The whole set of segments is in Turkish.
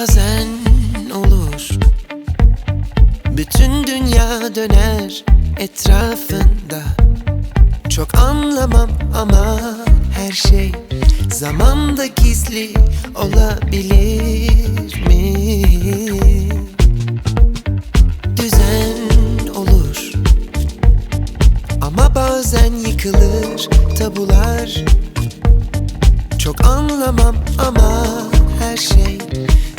Bazen olur, bütün dünya döner etrafında. Çok anlamam ama her şey zamanda gizli olabilir mi? Düzen olur ama bazen yıkılır tabular. Çok anlamam ama her şey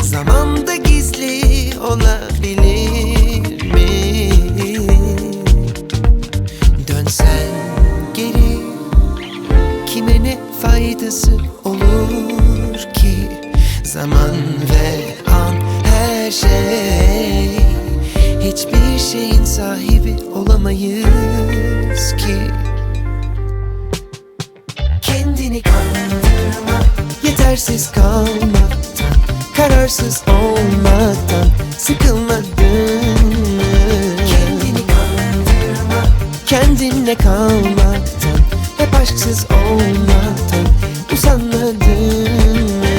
zamanda gizli olabilir mi? Dönsen geri kime ne faydası olur ki? Zaman ve an her şey, hiçbir şeyin sahibi olamayız ki. Kendini kandırma, yetersiz kalmaktan, kararsız olmaktan sıkılmadın mı? Kendini kandırma, kendinle kalmaktan, hep aşksız olmaktan usanmadın mı?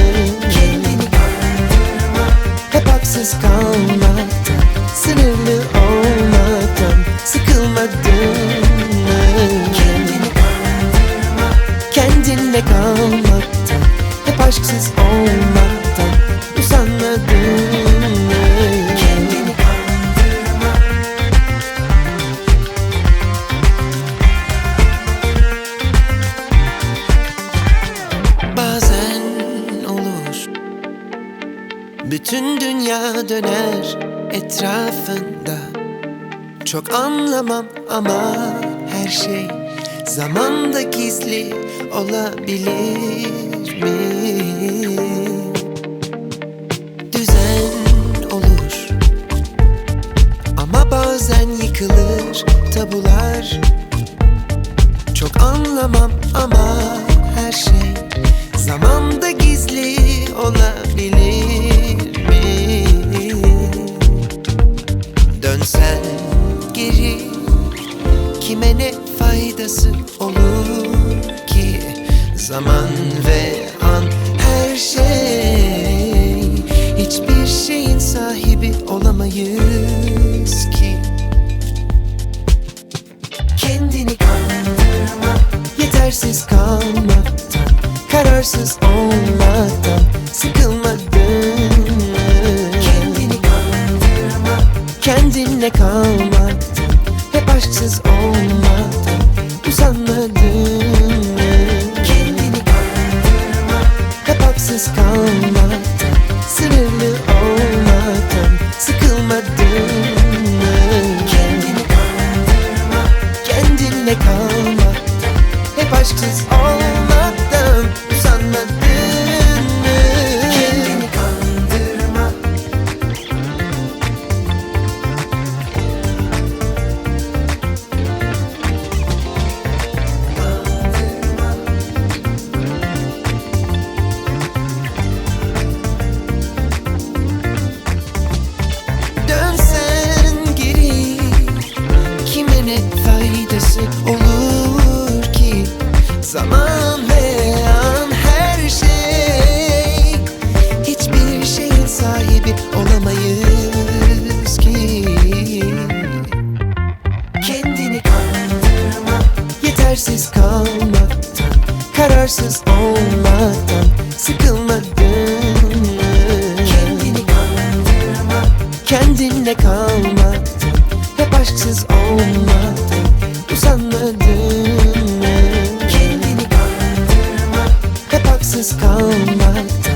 Kendini kandırma, hep haksız kalmaktan, sınırlı olmaktan sıkılmadın mı? Kendini kandırma, kendinle kalmaktan, hep aşksız olmaktan usanmadın mı? Kendini kandırma. Bazen olur, bütün dünya döner etrafında. Çok anlamam ama her şey zamanda gizli olabilir mi? Düzen olur ama bazen yıkılır tabular. Çok anlamam ama her şey zamanda gizli olabilir mi? Dönsen geri kime ne faydası olur ki? Zaman ve an her şey, hiçbir şeyin sahibi olamayız ki. Kendini kandırma, yetersiz kalmaktan, kararsız olmaktan sıkılmadın mı? Kendini kandırma, kendinle kalmaktan, hep aşksız olmaktan usanmadın mı? Kendini kandırma, hep haksız kalmaktan, sınırlı olmaktan sıkılmadın mı? Kendini kandırma, kendinle kalmaktan, hep aşksız olmaktan usanmadın mı? Kendini kandırma. Dönsen geri kime ne faydası olur ki? Zaman ve an her şey, hiçbir şeyin sahibi olamayız ki. Kendini kandırma, yetersiz kalmaktan, kararsız olmaktan sıkılmadın mı? Kendini kandırma, kendinle kalmaktan, hep aşksız olmaktan usanmadın mı? Kendini kandırma, hep haksız kalmaktan